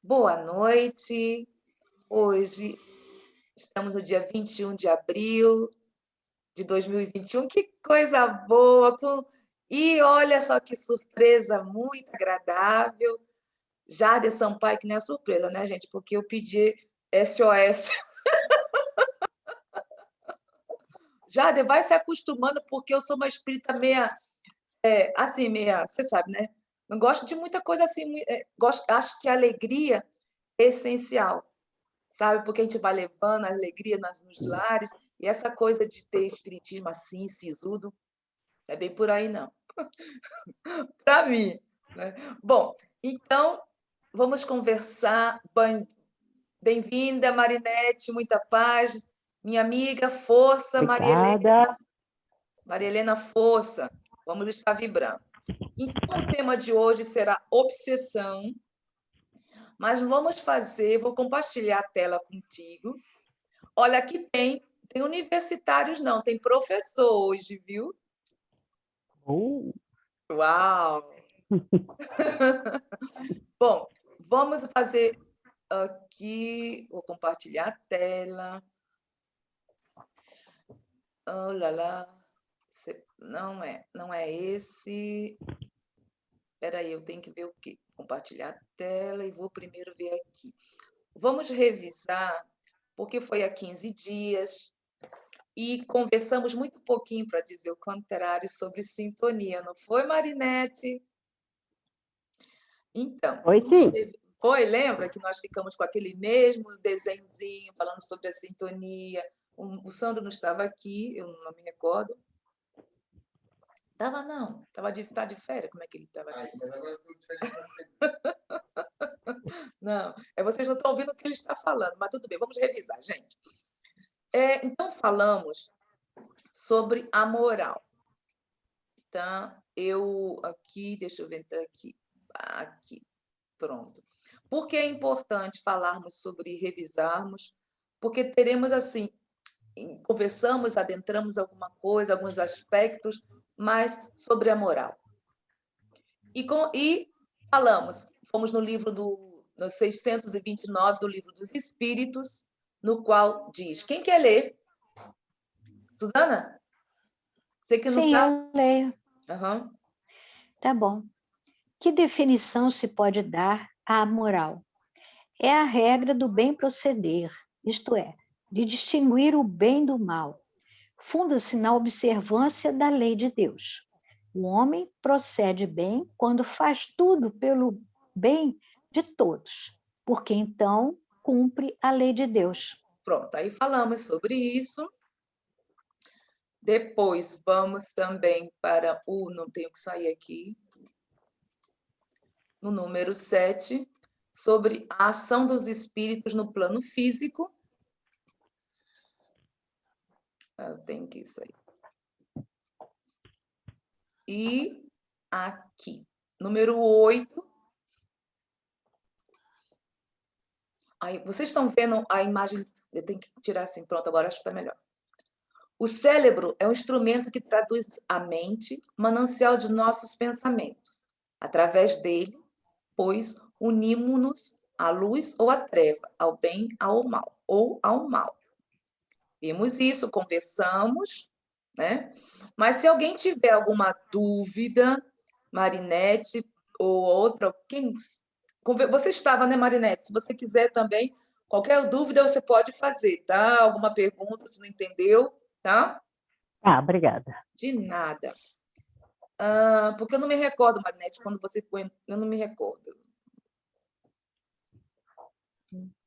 Boa noite. Hoje estamos no dia 21 de abril de 2021. Que coisa boa! E olha só que surpresa muito agradável. Jade Sampaio, que nem é surpresa, né, gente? Porque eu pedi SOS. Jade, vai se acostumando, porque eu sou uma espírita meia, assim, meia, você sabe, né? Não gosto de muita coisa assim. Acho que a alegria é essencial. Sabe? Porque a gente vai levando a alegria nos lares, e essa coisa de ter espiritismo assim, sisudo, não é bem por aí, não. Para mim. Né? Bom, então, vamos conversar. Bem-vinda, Marinete, muita paz. Minha amiga, força, Maria Helena. Obrigada. Maria Helena, força. Vamos estar vibrando. Então, o tema de hoje será obsessão, mas vou compartilhar a tela contigo. Olha, aqui tem universitários, não, tem professor hoje, viu? Uau! Bom, vamos fazer aqui, vou compartilhar a tela. Oh, lá, lá. Não é esse. Espera aí, eu tenho que ver o quê? Compartilhar a tela e vou primeiro ver aqui. Vamos revisar, porque foi há 15 dias, e conversamos muito pouquinho, para dizer o contrário, sobre sintonia, não foi, Marinete? Então, Oi, sim. lembra que nós ficamos com aquele mesmo desenhozinho falando sobre a sintonia? O Sandro não estava aqui, eu não me recordo. Estava não, tá de férias, como é que ele estava aqui? Mas agora eu estou de férias. Não, vocês não estão ouvindo o que ele está falando, mas tudo bem, vamos revisar, gente. Então, falamos sobre a moral. Tá? Deixa eu ver, entrar aqui, pronto. Por que é importante falarmos sobre revisarmos? Porque teremos, assim, conversamos, adentramos alguma coisa, alguns aspectos, mais sobre a moral. E falamos, fomos no livro no 629 do Livro dos Espíritos, no qual diz, quem quer ler? Suzana? Você que não Sim, está? eu leio. Uhum. Tá bom. Que definição se pode dar à moral? É a regra do bem proceder, isto é, de distinguir o bem do mal. Funda-se na observância da lei de Deus. O homem procede bem quando faz tudo pelo bem de todos, porque então cumpre a lei de Deus. Pronto, aí falamos sobre isso. Depois vamos também para não tenho que sair aqui, no número 7, sobre a ação dos espíritos no plano físico. Eu tenho que sair. E aqui, número 8. Aí, vocês estão vendo a imagem? Eu tenho que tirar assim, pronto, agora acho que está melhor. O cérebro é um instrumento que traduz a mente, manancial de nossos pensamentos. Através dele, pois, unimos-nos à luz ou à treva, ao bem ou ao mal. Vimos isso, conversamos, né? Mas se alguém tiver alguma dúvida, Marinete ou outra, você estava, né, Marinete? Se você quiser também, qualquer dúvida você pode fazer, tá? Alguma pergunta, se não entendeu, tá? Obrigada. De nada. Porque eu não me recordo, Marinete, quando você foi, eu não me recordo.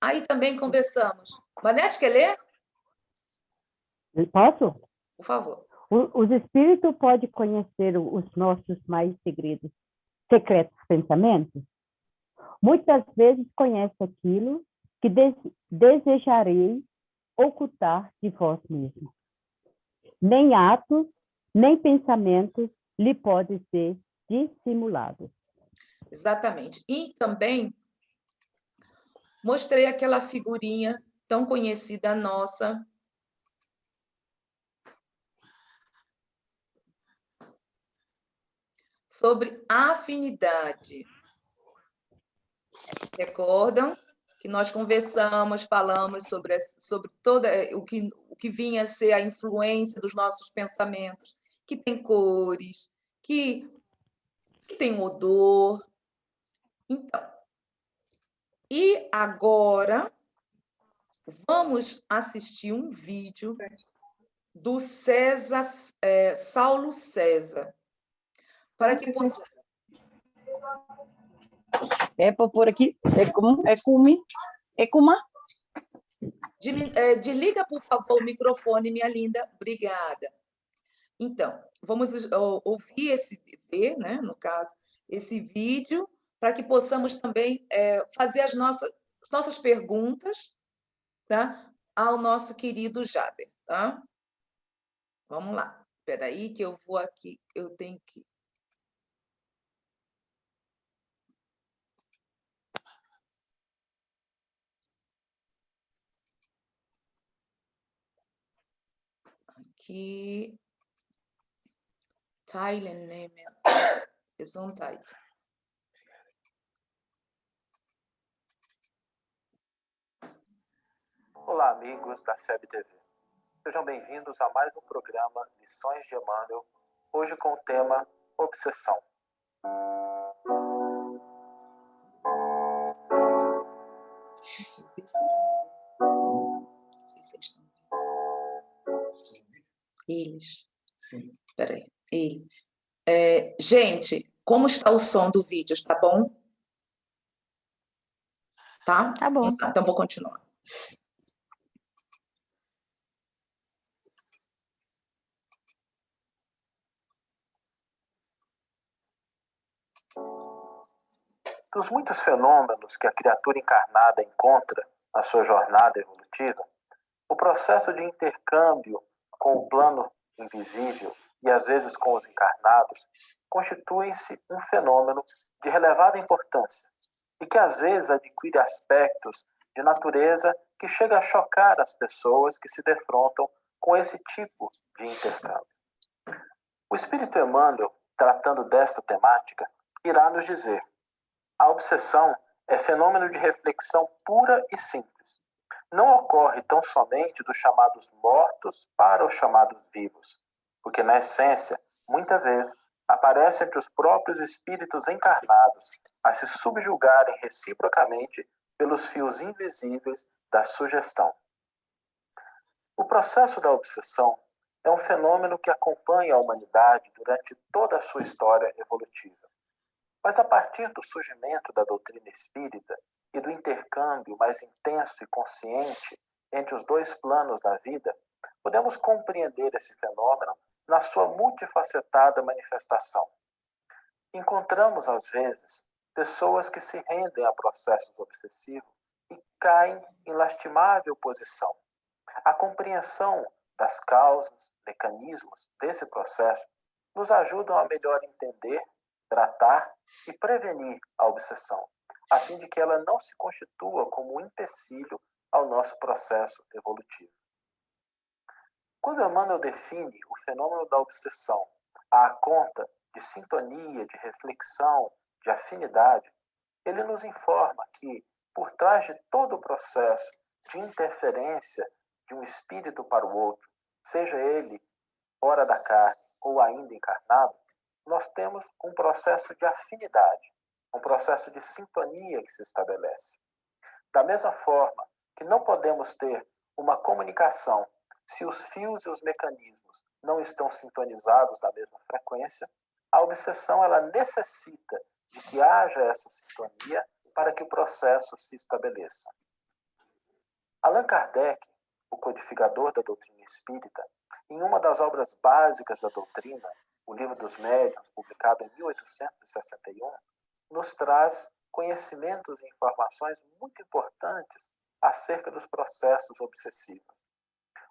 Aí também conversamos. Marinete, quer ler? Posso? Por favor. Os espíritos podem conhecer os nossos mais secretos pensamentos? Muitas vezes conhece aquilo que desejarei ocultar de vós mesmo. Nem atos, nem pensamentos lhe podem ser dissimulados. Exatamente. E também mostrei aquela figurinha tão conhecida nossa, sobre afinidade. Recordam que nós conversamos, falamos sobre todo o que vinha a ser a influência dos nossos pensamentos, que tem cores, que tem odor. Então, e agora vamos assistir um vídeo do Saulo César, para que possa... É para pôr aqui? É como? É como? É como? Desliga, por favor, o microfone, minha linda. Obrigada. Então, vamos ouvir ver, né, no caso, esse vídeo, para que possamos também fazer as nossas perguntas, tá, ao nosso querido Jader, tá? Vamos lá. Espera aí que eu vou aqui, eu tenho que... Aqui... Thailand name Gesundheit. Olá, amigos da SEB TV. Sejam bem-vindos a mais um programa Lições de Emmanuel, hoje com o tema Obsessão. Não sei se eles estão vendo. Eles. Sim. Espera aí. Ele. Gente, como está o som do vídeo? Está bom? Tá? Tá bom. Então, vou continuar. Dos muitos fenômenos que a criatura encarnada encontra na sua jornada evolutiva, o processo de intercâmbio com o plano invisível e às vezes com os encarnados constitui-se um fenômeno de relevada importância e que às vezes adquire aspectos de natureza que chega a chocar as pessoas que se defrontam com esse tipo de intercâmbio. O Espírito Emmanuel, tratando desta temática, irá nos dizer: a obsessão é fenômeno de reflexão pura e simples. Não ocorre tão somente dos chamados mortos para os chamados vivos, porque, na essência, muitas vezes, aparece entre os próprios espíritos encarnados a se subjugarem reciprocamente pelos fios invisíveis da sugestão. O processo da obsessão é um fenômeno que acompanha a humanidade durante toda a sua história evolutiva. Mas a partir do surgimento da doutrina espírita e do intercâmbio mais intenso e consciente entre os dois planos da vida, podemos compreender esse fenômeno na sua multifacetada manifestação. Encontramos, às vezes, pessoas que se rendem a processos obsessivos e caem em lastimável posição. A compreensão das causas, mecanismos desse processo nos ajudam a melhor entender, tratar e prevenir a obsessão, a fim de que ela não se constitua como um empecilho ao nosso processo evolutivo. Quando Emmanuel define o fenômeno da obsessão à conta de sintonia, de reflexão, de afinidade, ele nos informa que, por trás de todo o processo de interferência de um espírito para o outro, seja ele fora da carne ou ainda encarnado, nós temos um processo de afinidade, um processo de sintonia que se estabelece. Da mesma forma que não podemos ter uma comunicação se os fios e os mecanismos não estão sintonizados na mesma frequência, a obsessão ela necessita de que haja essa sintonia para que o processo se estabeleça. Allan Kardec, o codificador da doutrina espírita, em uma das obras básicas da doutrina, o Livro dos Médiuns, publicado em 1861, nos traz conhecimentos e informações muito importantes acerca dos processos obsessivos.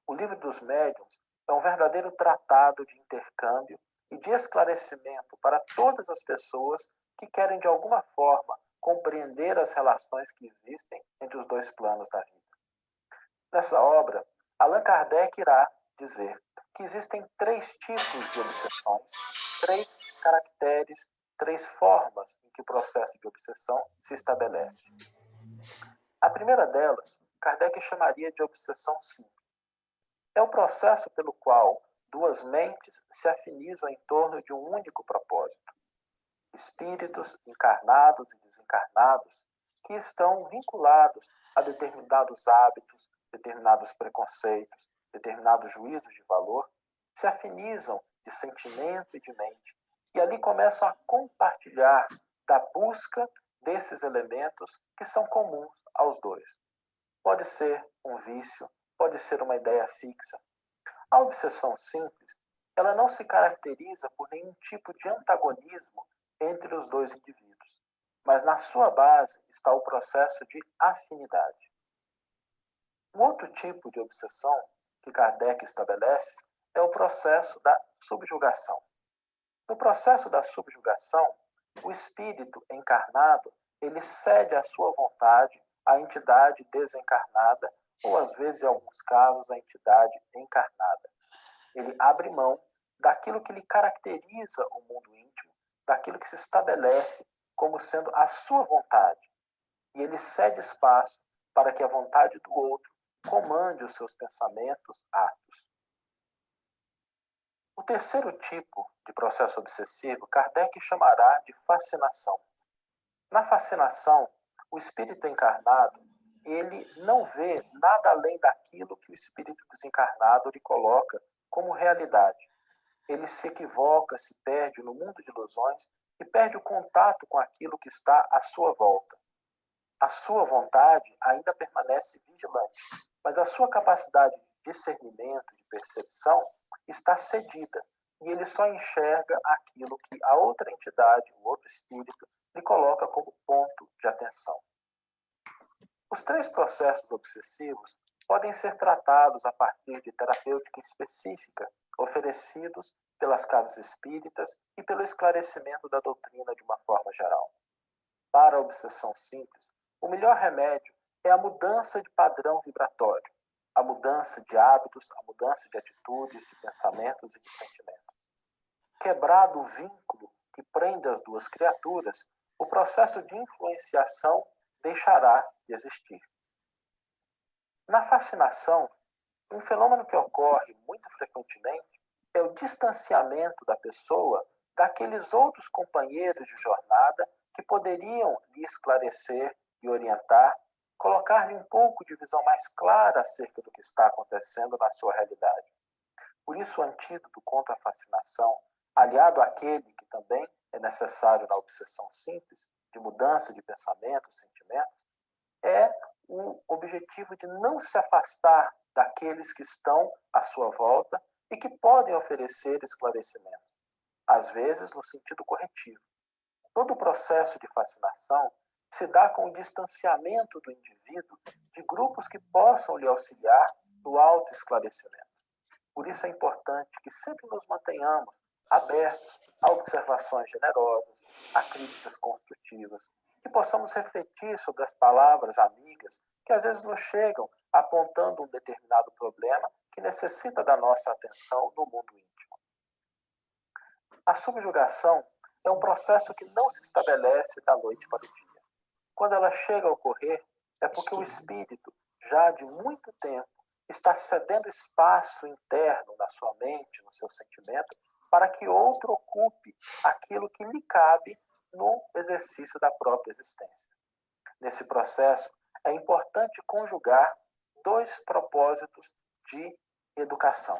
O Livro dos Médiuns é um verdadeiro tratado de intercâmbio e de esclarecimento para todas as pessoas que querem, de alguma forma, compreender as relações que existem entre os dois planos da vida. Nessa obra, Allan Kardec irá dizer que existem 3 tipos de obsessões, 3 caracteres 3 formas em que o processo de obsessão se estabelece. A primeira delas, Kardec chamaria de obsessão simples. É o processo pelo qual 2 mentes se afinizam em torno de um único propósito. Espíritos encarnados e desencarnados que estão vinculados a determinados hábitos, determinados preconceitos, determinados juízos de valor, se afinizam de sentimento e de mente, e ali começam a compartilhar da busca desses elementos que são comuns aos dois. Pode ser um vício, pode ser uma ideia fixa. A obsessão simples, ela não se caracteriza por nenhum tipo de antagonismo entre os dois indivíduos, mas na sua base está o processo de afinidade. Um outro tipo de obsessão que Kardec estabelece é o processo da subjugação. No processo da subjugação, o espírito encarnado, ele cede a sua vontade à entidade desencarnada, ou às vezes, em alguns casos, à entidade encarnada. Ele abre mão daquilo que lhe caracteriza o mundo íntimo, daquilo que se estabelece como sendo a sua vontade. E ele cede espaço para que a vontade do outro comande os seus pensamentos, atos. O terceiro tipo de processo obsessivo, Kardec chamará de fascinação. Na fascinação, o espírito encarnado, ele não vê nada além daquilo que o espírito desencarnado lhe coloca como realidade. Ele se equivoca, se perde no mundo de ilusões e perde o contato com aquilo que está à sua volta. A sua vontade ainda permanece vigilante, mas a sua capacidade de discernimento, de percepção, está cedida, e ele só enxerga aquilo que a outra entidade, o outro espírito, lhe coloca como ponto de atenção. Os 3 processos obsessivos podem ser tratados a partir de terapêutica específica, oferecidos pelas casas espíritas e pelo esclarecimento da doutrina de uma forma geral. Para a obsessão simples, o melhor remédio é a mudança de padrão vibratório, a mudança de hábitos, a mudança de atitudes, de pensamentos e de sentimentos. Quebrado o vínculo que prende as 2 criaturas, o processo de influenciação deixará de existir. Na fascinação, um fenômeno que ocorre muito frequentemente é o distanciamento da pessoa daqueles outros companheiros de jornada que poderiam lhe esclarecer e orientar, colocar-lhe um pouco de visão mais clara acerca do que está acontecendo na sua realidade. Por isso, o antídoto contra a fascinação, aliado àquele que também é necessário na obsessão simples, de mudança de pensamento, sentimentos, é o objetivo de não se afastar daqueles que estão à sua volta e que podem oferecer esclarecimento, às vezes no sentido corretivo. Todo o processo de fascinação se dá com o distanciamento do indivíduo de grupos que possam lhe auxiliar no autoesclarecimento. Por isso é importante que sempre nos mantenhamos abertos a observações generosas, a críticas construtivas, que possamos refletir sobre as palavras amigas que às vezes nos chegam apontando um determinado problema que necessita da nossa atenção no mundo íntimo. A subjugação é um processo que não se estabelece da noite para o dia. Quando ela chega a ocorrer, é porque o espírito, já de muito tempo, está cedendo espaço interno na sua mente, no seu sentimento, para que outro ocupe aquilo que lhe cabe no exercício da própria existência. Nesse processo, é importante conjugar 2 propósitos de educação.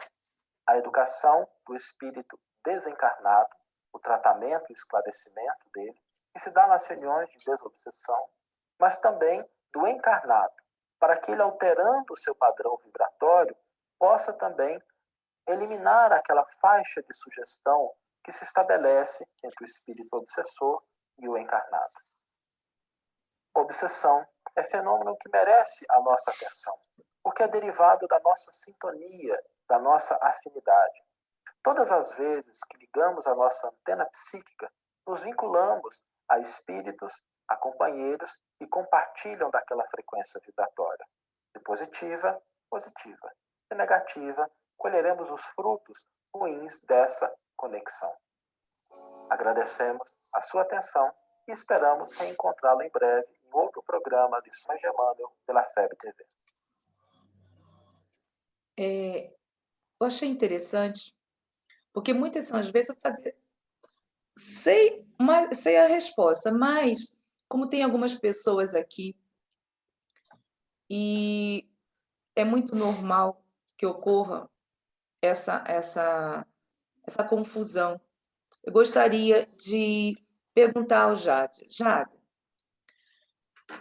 A educação do espírito desencarnado, o tratamento e esclarecimento dele, que se dá nas reuniões de desobsessão, mas também do encarnado, para que ele, alterando o seu padrão vibratório, possa também eliminar aquela faixa de sugestão que se estabelece entre o espírito obsessor e o encarnado. Obsessão é fenômeno que merece a nossa atenção, porque é derivado da nossa sintonia, da nossa afinidade. Todas as vezes que ligamos a nossa antena psíquica, nos vinculamos a espíritos, a companheiros que compartilham daquela frequência vibratória. Se positiva, positiva. Se negativa, colheremos os frutos ruins dessa conexão. Agradecemos a sua atenção e esperamos reencontrá-lo em breve em outro programa Lições de Emmanuel pela FEB TV. Eu achei interessante, porque muitas vezes eu fazia... sei a resposta, mas como tem algumas pessoas aqui e é muito normal que ocorra essa confusão. Eu gostaria de perguntar ao Jade. Jade,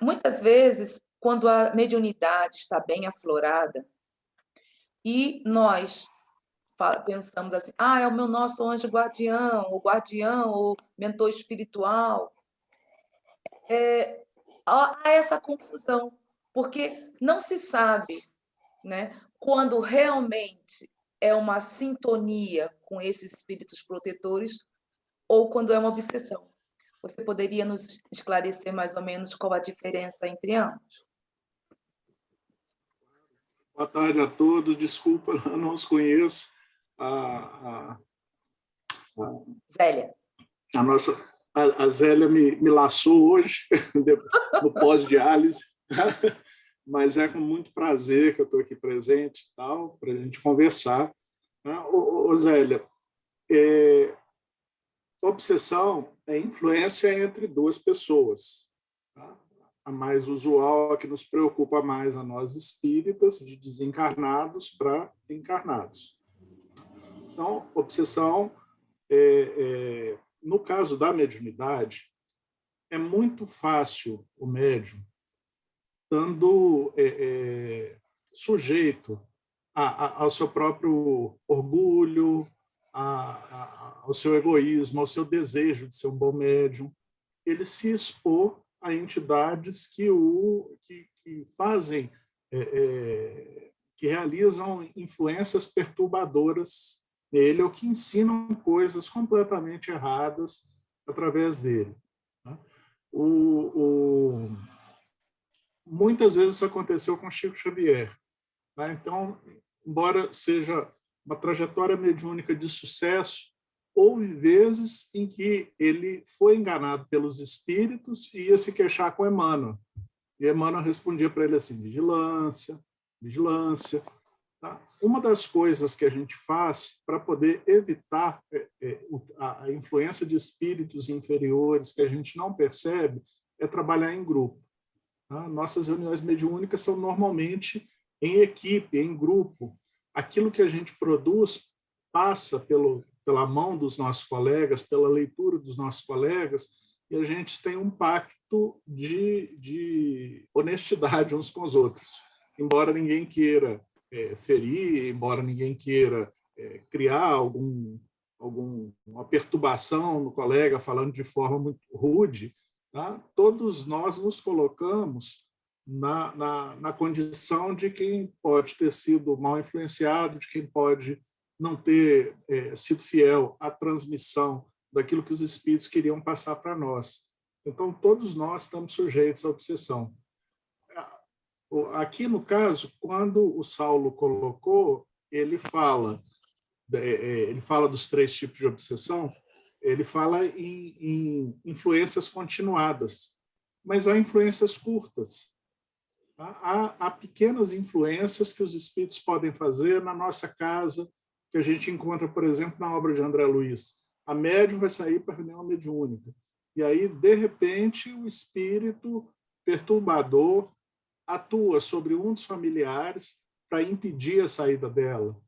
muitas vezes, quando a mediunidade está bem aflorada e nós pensamos assim, é o meu nosso anjo guardião, ou mentor espiritual, há essa confusão, porque não se sabe, né, quando realmente é uma sintonia com esses espíritos protetores ou quando é uma obsessão. Você poderia nos esclarecer mais ou menos qual a diferença entre ambos? Boa tarde a todos. Desculpa, eu não os conheço. A Zélia. A Zélia me laçou hoje, no pós-diálise, mas é com muito prazer que eu estou aqui presente, para a gente conversar. Zélia, obsessão é influência entre duas pessoas. A mais usual, a que nos preocupa mais a nós espíritas, de desencarnados para encarnados. Então, obsessão, no caso da mediunidade, é muito fácil o médium, estando sujeito ao seu próprio orgulho, ao seu egoísmo, ao seu desejo de ser um bom médium, ele se expor a entidades que fazem, que realizam influências perturbadoras nele ou que ensinam coisas completamente erradas através dele. Muitas vezes isso aconteceu com Chico Xavier. Então, embora seja uma trajetória mediúnica de sucesso, houve vezes em que ele foi enganado pelos espíritos e ia se queixar com Emmanuel. E Emmanuel respondia para ele assim, vigilância, vigilância. Uma das coisas que a gente faz para poder evitar a influência de espíritos inferiores que a gente não percebe é trabalhar em grupo. Nossas reuniões mediúnicas são normalmente em equipe, em grupo. Aquilo que a gente produz passa pela mão dos nossos colegas, pela leitura dos nossos colegas, e a gente tem um pacto de honestidade uns com os outros. Embora ninguém queira ferir, embora ninguém queira criar alguma perturbação no colega, falando de forma muito rude, todos nós nos colocamos na condição de quem pode ter sido mal influenciado, de quem pode não ter sido fiel à transmissão daquilo que os espíritos queriam passar para nós. Então, todos nós estamos sujeitos à obsessão. Aqui, no caso, quando o Saulo colocou, ele fala dos 3 tipos de obsessão, ele fala em influências continuadas, mas há influências curtas. Há pequenas influências que os espíritos podem fazer na nossa casa, que a gente encontra, por exemplo, na obra de André Luiz. A médium vai sair para a reunião mediúnica. E aí, de repente, o espírito perturbador atua sobre um dos familiares para impedir a saída dela,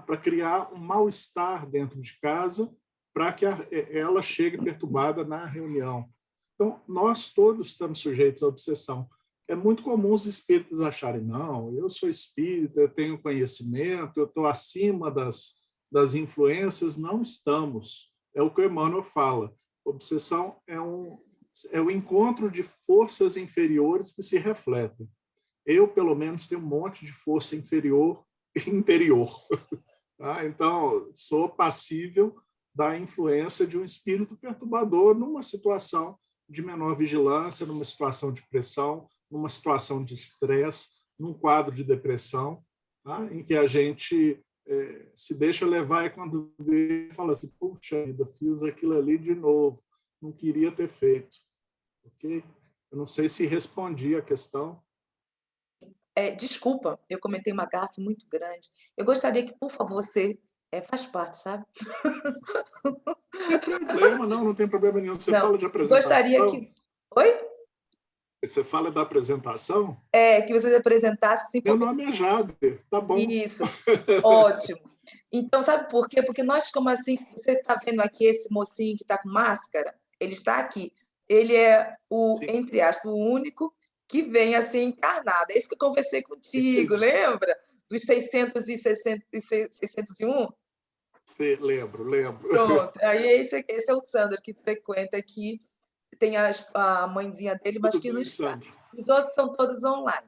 para criar um mal-estar dentro de casa, para que ela chegue perturbada na reunião. Então, nós todos estamos sujeitos à obsessão. É muito comum os espíritos acharem, não, eu sou espírita, eu tenho conhecimento, eu estou acima das influências. Não estamos. É o que o Emmanuel fala. Obsessão é o encontro de forças inferiores que se refletem. Eu, pelo menos, tenho um monte de força inferior e interior. Então, sou passível da influência de um espírito perturbador numa situação de menor vigilância, numa situação de pressão, numa situação de estresse, num quadro de depressão, em que a gente se deixa levar e quando vê, fala assim, puxa vida, fiz aquilo ali de novo. não queria ter feito. Ok? Eu não sei se respondi a questão. Desculpa, eu comentei uma gafe muito grande. Eu gostaria que, por favor, você faz parte, sabe? Não tem problema, não tem problema nenhum. Você Não, fala de eu gostaria apresentação? que... Oi? Você fala da apresentação? Que você apresentasse, sim, Meu porque... nome é Jade, tá bom. Isso, ótimo. Então, sabe por quê? Porque nós, como assim, você está vendo aqui esse mocinho que está com máscara? Ele está aqui. Ele é Sim. entre aspas, o único que vem assim encarnado. É isso que eu conversei contigo, Entendi. lembra? Dos 660 e 601? Lembro. Pronto. Aí esse é o Sandro, que frequenta aqui. Tem a mãezinha dele, mas Tudo que não bem, está. Sandro? Os outros são todos online.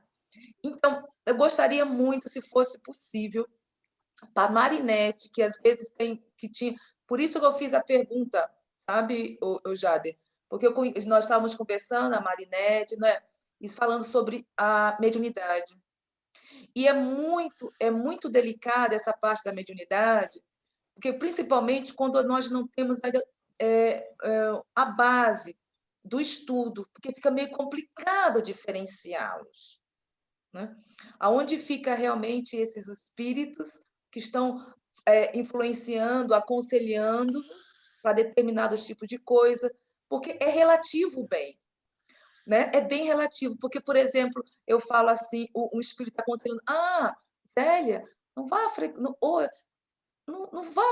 Então, eu gostaria muito, se fosse possível, para a Marinette, que às vezes tinha. Por isso que eu fiz a pergunta, sabe, o Jader? Porque nós estávamos conversando, a Marinette, né? E falando sobre a mediunidade. E é muito delicada essa parte da mediunidade, porque principalmente quando nós não temos ainda a base do estudo, porque fica meio complicado diferenciá-los, né? Aonde fica realmente esses espíritos que estão influenciando, aconselhando para determinados tipos de coisa, porque é relativo bem, né? É bem relativo, porque, por exemplo, eu falo assim, um espírito está aconselhando, Zélia, não vá, não vá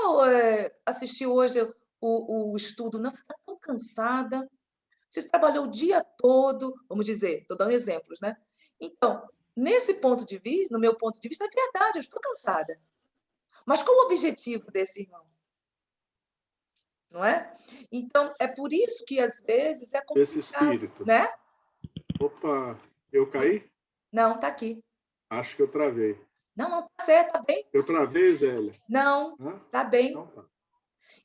assistir hoje o estudo, não, você está tão cansada, você trabalhou o dia todo, vamos dizer, estou dando exemplos, né? Então, nesse ponto de vista, no meu ponto de vista, é verdade, eu estou cansada. Mas qual o objetivo desse irmão? Não é? Então, é por isso que, às vezes, é complicado. Esse espírito. Né? Opa, eu caí? Não, está aqui. Acho que eu travei. Não, está certo, está bem. Eu travei, Zélia? Não, está bem. Não, tá.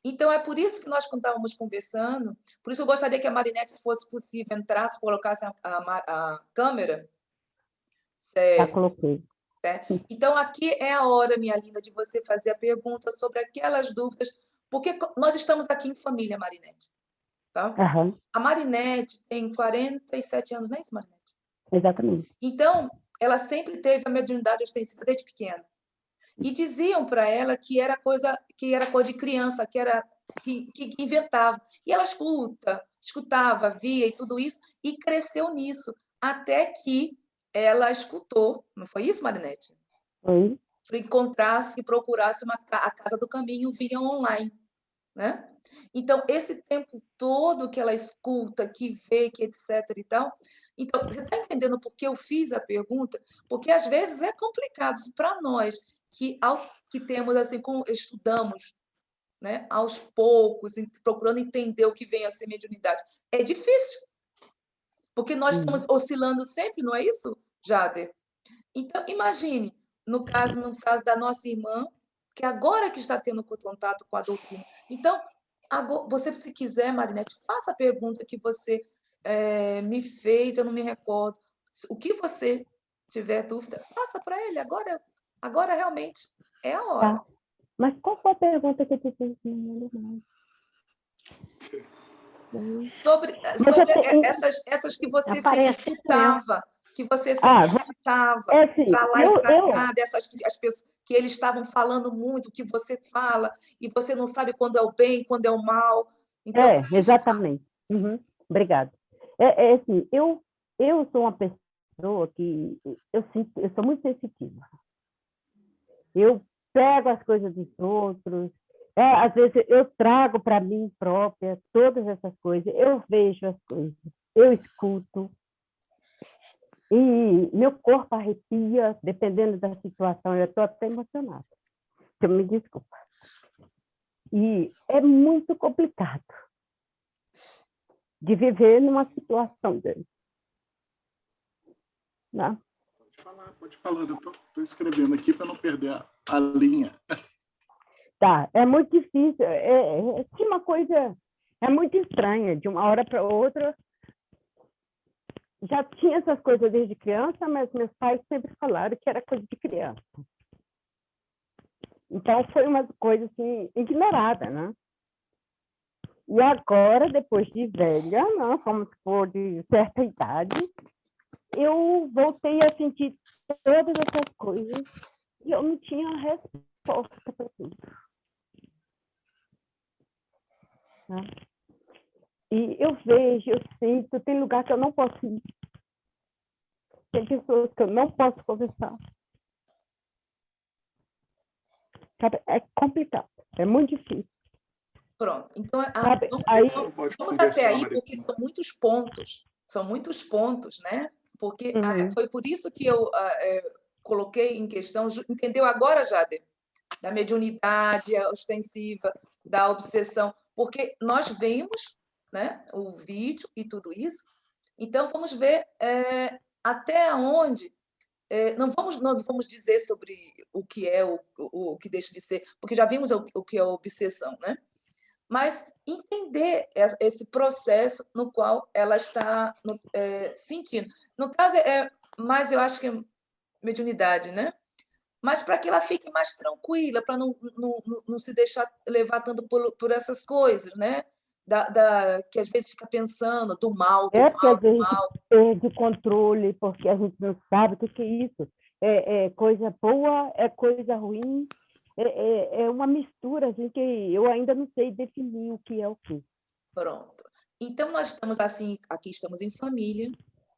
Então, é por isso que nós, quando estávamos conversando, por isso eu gostaria que a Marinette, se fosse possível, entrasse, colocasse a câmera. Já Certo. coloquei. Então, aqui é a hora, minha linda, de você fazer a pergunta sobre aquelas dúvidas, porque nós estamos aqui em família, Marinette. Tá? Uhum. A Marinette tem 47 anos, não é isso, Marinette? Exatamente. Então, ela sempre teve a mediunidade ostensiva desde pequena. E diziam para ela que era coisa de criança, que inventava. E ela escutava, via e tudo isso, e cresceu nisso, até que ela escutou, não foi isso, Marinette? Foi. Encontrasse e procurasse a Casa do Caminho via online, né? Então, esse tempo todo que ela escuta, que vê, que etc e tal. Então, você está entendendo por que eu fiz a pergunta? Porque, às vezes, é complicado para nós, que temos, assim, como estudamos, né, aos poucos, procurando entender o que vem a ser mediunidade. É difícil, porque nós estamos oscilando sempre, não é isso, Jader? Então, imagine, no caso da nossa irmã, que agora que está tendo contato com a doutrina. Então, agora, você, se quiser, Marinette, faça a pergunta que você me fez, eu não me recordo. O que você tiver dúvida, faça para ele. Agora realmente é a hora. Tá. Mas qual foi a pergunta que você fez? Sobre essas que você sempre escutava, que você sempre escutava para lá e para cá, as pessoas que eles estavam falando muito, que você fala, e você não sabe quando é o bem, quando é o mal. Então, exatamente. Obrigada. Assim, eu sou uma pessoa que eu sou muito sensitiva. Eu pego as coisas dos outros, às vezes eu trago para mim própria todas essas coisas, eu vejo as coisas, eu escuto, e meu corpo arrepia, dependendo da situação, eu estou até emocionada. Então, me desculpa. E é muito complicado de viver numa situação dessa. Não? Pode falar. Eu estou escrevendo aqui para não perder a linha. Tá, é muito difícil. Uma coisa é muito estranha, de uma hora para outra. Já tinha essas coisas desde criança, mas meus pais sempre falaram que era coisa de criança. Então, foi uma coisa assim, ignorada, né? E agora, depois de velha, não, como se for de certa idade, eu voltei a sentir todas essas coisas e eu não tinha resposta para tudo. Né? E eu vejo, eu sinto, tem lugar que eu não posso ir. Tem pessoas que eu não posso conversar. Sabe? É complicado, é muito difícil. Pronto. Então, Sabe? Aí, Você não pode vamos até conversar, aí, Maria. porque são muitos pontos, né? Porque Uhum. foi por isso que eu coloquei em questão, entendeu agora, Jader? Da mediunidade ostensiva, da obsessão, porque nós vimos, né, o vídeo e tudo isso, então vamos ver até onde não vamos dizer sobre o que é o que deixa de ser, porque já vimos o que é obsessão, né? Mas entender esse processo no qual ela está sentindo. No caso, mais eu acho que é mediunidade, né? Mas para que ela fique mais tranquila, para não se deixar levar tanto por essas coisas, né? Que às vezes fica pensando do mal, do porque mal, às vezes do a gente mal. perde o controle, porque a gente não sabe o que é isso. É coisa boa, é coisa ruim, é uma mistura assim, que eu ainda não sei definir o que é o que. Pronto. Então, nós estamos assim, aqui estamos em família,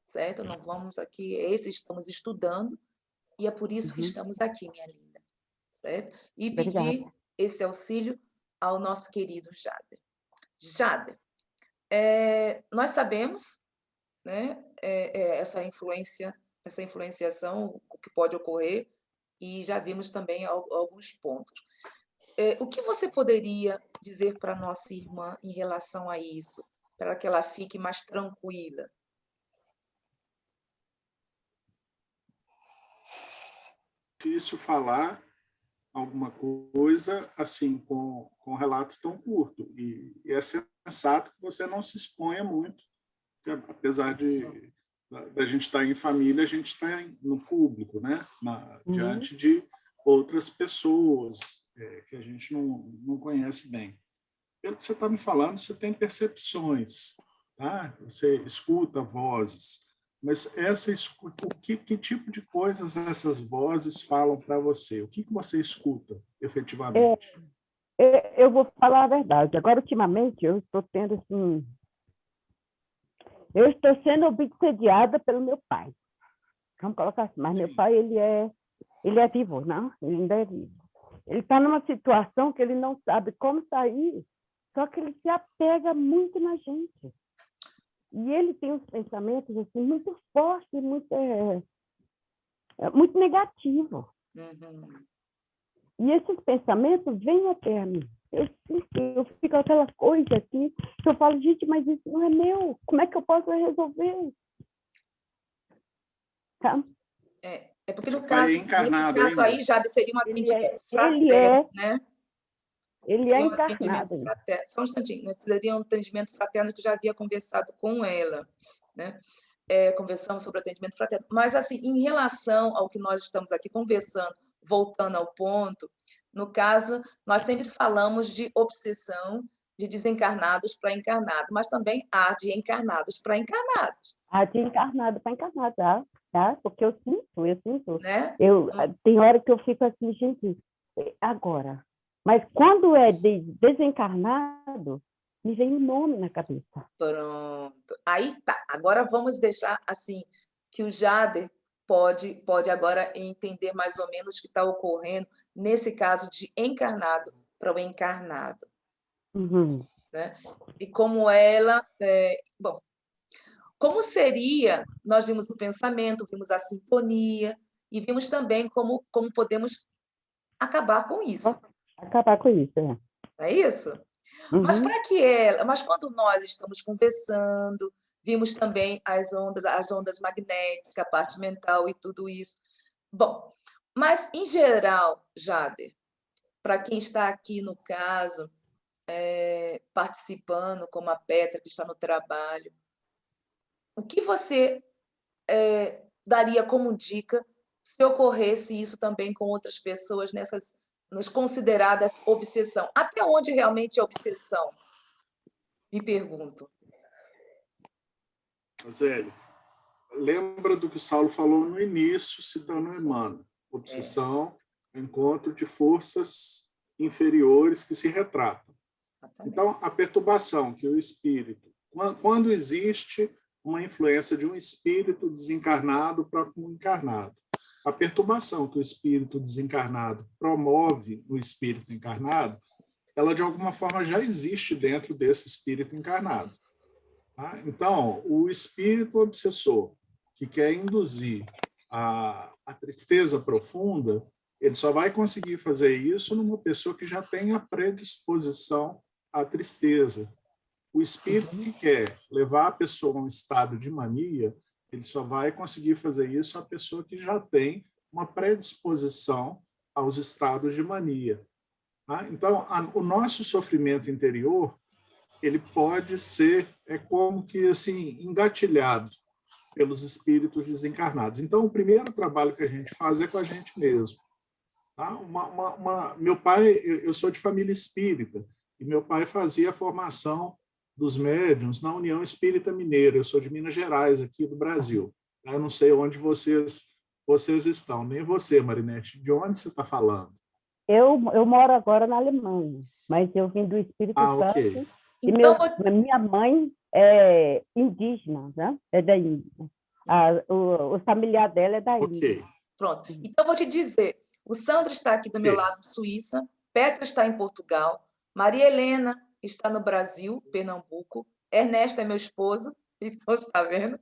certo? Não vamos aqui, estamos estudando, e é por isso que Uhum. estamos aqui, minha linda, certo? E Obrigada. pedir esse auxílio ao nosso querido Jader. Jader, nós sabemos, né, essa influenciação, o que pode ocorrer, e já vimos também alguns pontos. O que você poderia dizer para nossa irmã em relação a isso, para que ela fique mais tranquila? Difícil falar alguma coisa assim com um relato tão curto. E é sensato que você não se exponha muito, apesar de da gente estar em família, a gente está no público, né? Diante de outras pessoas que a gente não conhece bem. Pelo que você está me falando, você tem percepções, tá? Você escuta vozes, mas essa escuta, que tipo de coisas essas vozes falam para você? O que você escuta efetivamente? Eu vou falar a verdade. Agora, ultimamente, eu estou tendo assim, eu estou sendo obsediada pelo meu pai. Vamos colocar assim, mas meu pai, ele é vivo, não? Ele ainda é vivo. Ele está numa situação que ele não sabe como sair, só que ele se apega muito na gente. E ele tem uns pensamentos assim, muito fortes, muito negativos. Uhum. E esses pensamentos vêm até mim. Eu fico aquela coisa aqui, que eu falo, gente, mas isso não é meu. Como é que eu posso resolver? Tá? Porque Seu no pai caso, é encarnado nesse caso ainda? aí já seria um Ele atendimento é, fraterno, né? ele é Seria um encarnado. atendimento fraterno. Só um instantinho, né? Seria um atendimento fraterno que eu já havia conversado com ela, né? Conversamos sobre atendimento fraterno. Mas, assim, em relação ao que nós estamos aqui conversando, voltando ao ponto, no caso, nós sempre falamos de obsessão de desencarnados para encarnados, mas também há de encarnados para encarnados. Há de encarnado para encarnado, tá? Porque eu sinto. Né? Tem hora que eu fico assim, gente, agora. Mas quando é desencarnado, me vem um nome na cabeça. Pronto. Aí tá. Agora vamos deixar assim que o Jader pode agora entender mais ou menos o que está ocorrendo nesse caso de encarnado para o encarnado. Uhum. Né? E como ela. Bom, como seria, nós vimos o pensamento, vimos a sintonia e vimos também como podemos acabar com isso. Acabar com isso, Não é isso? Mas Uhum. para que mas quando nós estamos conversando, vimos também as ondas magnéticas, a parte mental e tudo isso. Bom, mas em geral, Jader, para quem está aqui no caso, participando, como a Petra, que está no trabalho, o que você daria como dica se ocorresse isso também com outras pessoas nos consideradas obsessão? Até onde realmente é obsessão? Me pergunto. Zélio, lembra do que o Saulo falou no início, citando Emmanuel. Obsessão, encontro de forças inferiores que se retratam. Então, a perturbação que o espírito... Quando existe uma influência de um espírito desencarnado para um encarnado, a perturbação que o espírito desencarnado promove no espírito encarnado, ela, de alguma forma, já existe dentro desse espírito encarnado. Tá? Então, o espírito obsessor, que quer induzir a tristeza profunda, ele só vai conseguir fazer isso numa pessoa que já tem a predisposição à tristeza. O espírito que quer levar a pessoa a um estado de mania, ele só vai conseguir fazer isso a pessoa que já tem uma predisposição aos estados de mania. Tá? Então, o nosso sofrimento interior, ele pode ser como que assim engatilhado pelos espíritos desencarnados. Então, o primeiro trabalho que a gente faz é com a gente mesmo. Tá? Meu pai, eu sou de família espírita, e meu pai fazia a formação dos médiuns na União Espírita Mineira. Eu sou de Minas Gerais, aqui do Brasil. Eu não sei onde vocês estão, nem você, Marinete. De onde você está falando? Eu moro agora na Alemanha, mas eu vim do Espírito Santo. Ok. E Então, minha mãe é indígena, né? É da Índia. O familiar dela é da Índia. Ok. pronto. Então, eu vou te dizer, o Sandro está aqui do meu lado, Suíça, Petra está em Portugal, Maria Helena está no Brasil, Pernambuco, Ernesto é meu esposo, então está vendo?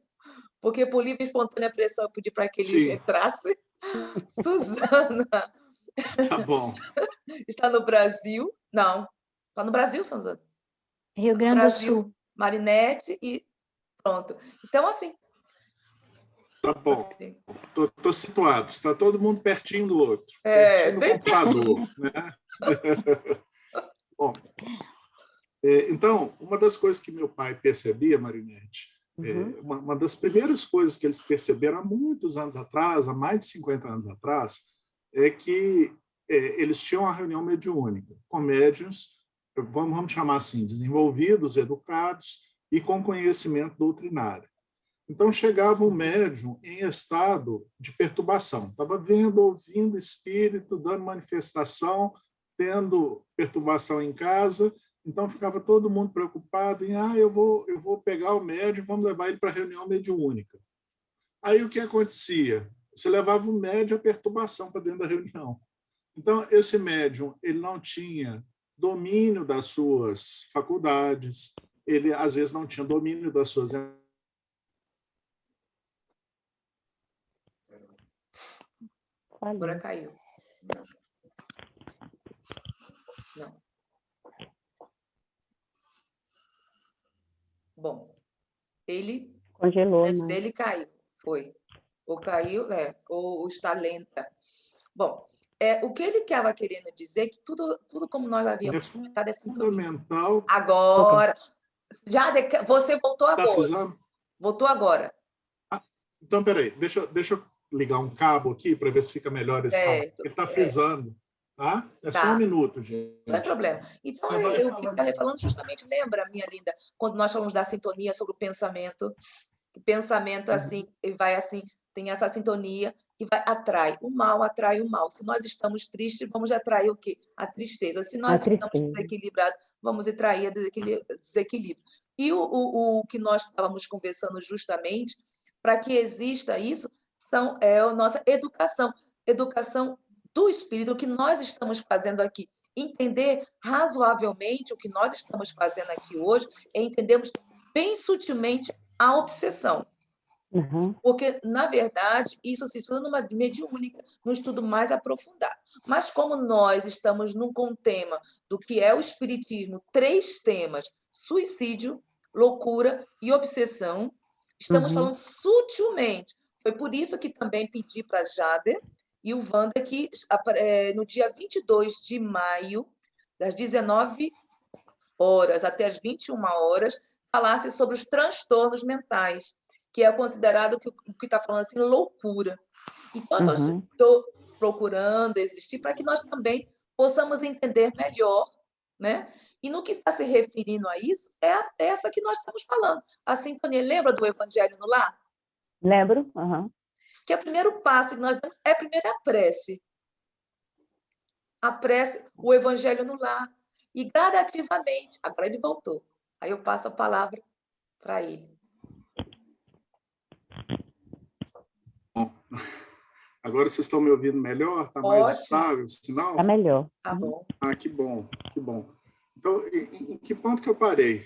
Porque por livre e espontânea pressão eu pedi para que ele Sim. entrasse. Suzana Tá bom. está no Brasil. Não, está no Brasil, Suzana? Rio Grande do Brasil, Sul. Marinete e pronto. Então, assim... Tá bom. Tô situado. Está todo mundo pertinho do outro. É, pertinho do computador. Né? Bom, então, uma das coisas que meu pai percebia, Marinete, uma das primeiras coisas que eles perceberam há muitos anos atrás, há mais de 50 anos atrás, é que eles tinham uma reunião mediúnica com médiuns, vamos chamar assim, desenvolvidos, educados e com conhecimento doutrinário. Então, chegava um médium em estado de perturbação. Estava vendo, ouvindo espírito, dando manifestação, tendo perturbação em casa. Então, ficava todo mundo preocupado em eu vou pegar o médium, vamos levar ele para a reunião mediúnica. Aí, o que acontecia? Você levava o médium a perturbação para dentro da reunião. Então, esse médium ele não tinha domínio das suas faculdades, ele, às vezes, não tinha domínio das suas... Agora caiu. Não. Bom, ele... Congelou, Antes né? dele caiu. Foi. Ou caiu, ou está lenta. Bom, o que ele estava querendo dizer é que tudo como nós havíamos comentado é sintonia. Fundamental. Agora, você voltou Tá agora. frisando? Voltou agora. Então, peraí, deixa eu ligar um cabo aqui para ver se fica melhor esse som. Ele está frisando. Tá? Só um minuto, gente. Não é problema. Então, eu que estava falando justamente, lembra, minha linda, quando nós falamos da sintonia sobre o pensamento, que pensamento assim, vai assim, tem essa sintonia e atrai o mal. Se nós estamos tristes, vamos atrair o quê? A tristeza. Se nós estamos desequilibrados, vamos atrair desequilíbrio. E o que nós estávamos conversando justamente, para que exista isso, a nossa educação do espírito, o que nós estamos fazendo aqui. Entender razoavelmente o que nós estamos fazendo aqui hoje é entendermos bem sutilmente a obsessão. Porque, na verdade, isso se estuda numa mediúnica, num estudo mais aprofundado. Mas como nós estamos com um tema do que é o espiritismo, 3 temas, suicídio, loucura e obsessão, estamos falando sutilmente. Foi por isso que também pedi para Jader e o Wander que, no dia 22 de maio, das 19 horas até as 21 horas, falasse sobre os transtornos mentais, que é considerado o que está falando assim, loucura. Então, eu estou procurando existir para que nós também possamos entender melhor, né? E no que está se referindo a isso, é essa que nós estamos falando. A sintonia, lembra do Evangelho no Lar? Lembro? Uhum. Que o primeiro passo que nós damos é primeiro a prece. A prece, o Evangelho no Lar. E gradativamente, agora ele voltou. Aí eu passo a palavra para ele. Bom, agora vocês estão me ouvindo melhor? Está mais estável o sinal? Está melhor. Tá bom. Ah, que bom, que bom. Então, em que ponto que eu parei?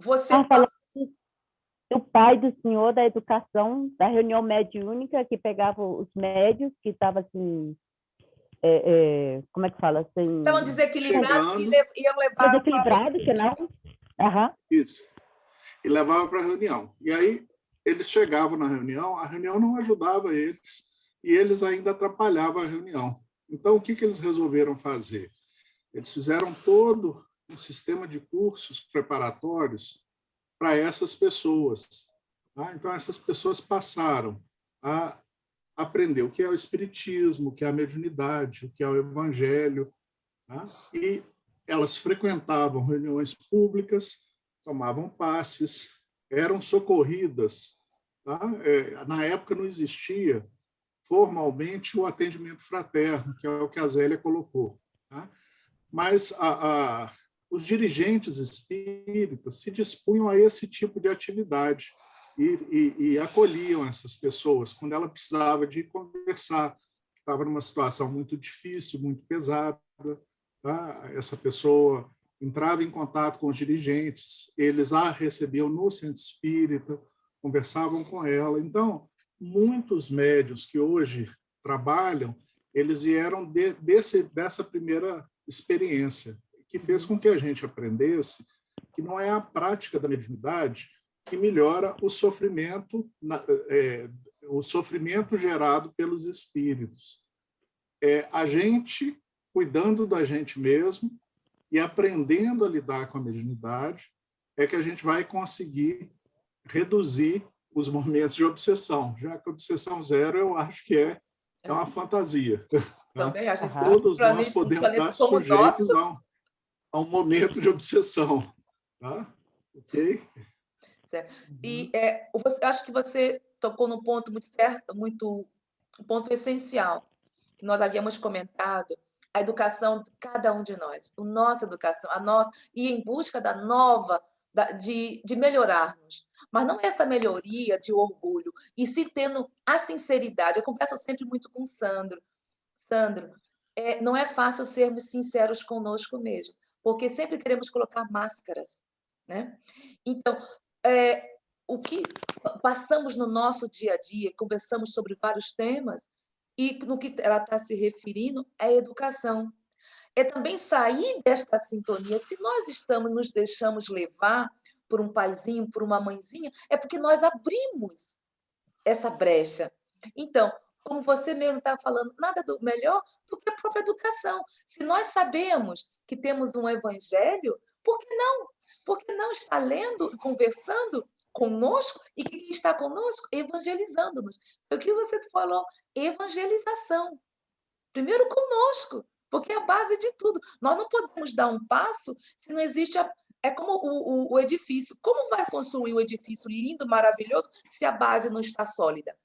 Você falando do pai do senhor da educação, da reunião mediúnica, que pegava os médios, que estavam assim, como é que fala? Assim, estavam desequilibrados chegando, e iam levar... desequilibrados, que não? Uhum. Isso. E levava para a reunião. E aí, eles chegavam na reunião, a reunião não ajudava eles, e eles ainda atrapalhavam a reunião. Então, o que eles resolveram fazer? Eles fizeram todo um sistema de cursos preparatórios para essas pessoas. Tá? Então, essas pessoas passaram a aprender o que é o espiritismo, o que é a mediunidade, o que é o evangelho, tá? E elas frequentavam reuniões públicas, tomavam passes, eram socorridas. Tá? Na época não existia formalmente o atendimento fraterno, que é o que a Zélia colocou. Tá? Mas os dirigentes espíritas se dispunham a esse tipo de atividade e acolhiam essas pessoas quando ela precisava de conversar, estava numa situação muito difícil, muito pesada. Tá? Essa pessoa entrava em contato com os dirigentes, eles a recebiam no centro espírita, conversavam com ela. Então, muitos médiuns que hoje trabalham, eles vieram dessa primeira experiência, que fez com que a gente aprendesse que não é a prática da mediunidade que melhora o sofrimento gerado pelos espíritos. É a gente cuidando da gente mesmo e aprendendo a lidar com a mediunidade é que a gente vai conseguir reduzir os momentos de obsessão, já que a obsessão zero eu acho que é uma fantasia. Também, a gente todos nós podemos estar sujeitos a um momento de obsessão. Tá? Ok? Certo. E acho que você tocou num ponto muito certo, um ponto essencial, que nós havíamos comentado, a educação de cada um de nós, a nossa educação, a nossa, e em busca da nova, de melhorarmos. Mas não essa melhoria de orgulho, e se tendo a sinceridade. Eu converso sempre muito com o Sandro. Sandro, não é fácil sermos sinceros conosco mesmo, porque sempre queremos colocar máscaras, né? Então, o que passamos no nosso dia a dia, conversamos sobre vários temas, e no que ela está se referindo é educação. É também sair desta sintonia. Se nós nos deixamos levar por um paizinho, por uma mãezinha, é porque nós abrimos essa brecha. Então, como você mesmo está falando, nada melhor do que a própria educação. Se nós sabemos que temos um evangelho, por que não? Por que não estar lendo e conversando conosco e quem está conosco evangelizando-nos? Foi o que você falou, evangelização. Primeiro conosco, porque é a base de tudo. Nós não podemos dar um passo se não existe é como o edifício. Como vai construir o edifício lindo, maravilhoso, se a base não está sólida?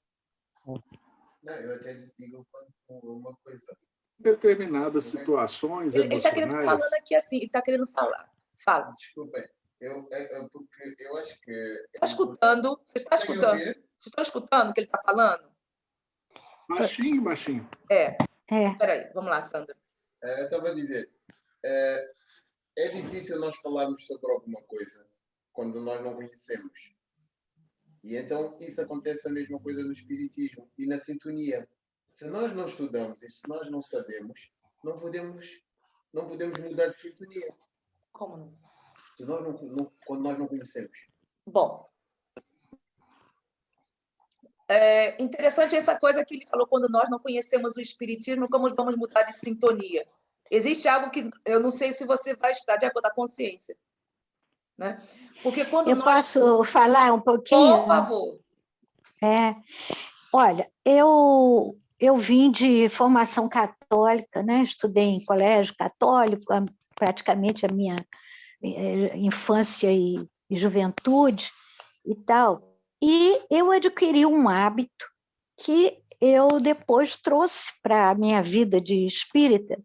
Não, eu até digo uma coisa. Determinadas situações ele está emocionais... querendo falando aqui assim, ele está querendo falar. Fala. Desculpem, porque eu acho que... Está escutando? Você está escutando? Vocês estão escutando o que ele está falando? Baixinho, baixinho. Espera aí, vamos lá, Sandra. Eu estava a dizer, é difícil nós falarmos sobre alguma coisa quando nós não conhecemos. E então isso acontece a mesma coisa no espiritismo e na sintonia. Se nós não estudamos e se nós não sabemos, não podemos mudar de sintonia. Como não? Se nós quando nós não conhecemos. Bom, interessante essa coisa que ele falou, quando nós não conhecemos o espiritismo, como vamos mudar de sintonia? Existe algo que eu não sei se você vai estar de acordo com a consciência. Né? Porque quando eu posso falar um pouquinho? Por favor. Olha, eu vim de formação católica, né? Estudei em colégio católico, praticamente a minha infância e juventude e tal. E eu adquiri um hábito que eu depois trouxe para a minha vida de espírita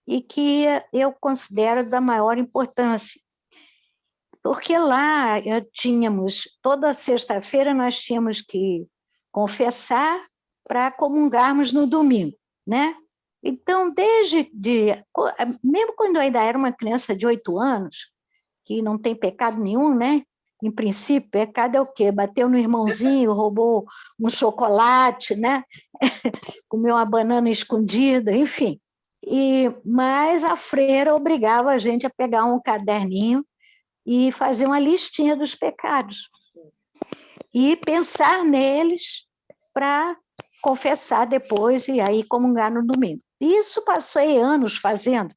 e que eu considero da maior importância. Porque lá toda sexta-feira nós tínhamos que confessar para comungarmos no domingo, né? Então, mesmo quando eu ainda era uma criança de 8 anos, que não tem pecado nenhum, né? Em princípio, pecado é o quê? Bateu no irmãozinho, roubou um chocolate, né? Comeu uma banana escondida, enfim. Mas a freira obrigava a gente a pegar um caderninho e fazer uma listinha dos pecados e pensar neles para confessar depois e aí comungar no domingo. Isso passei anos fazendo.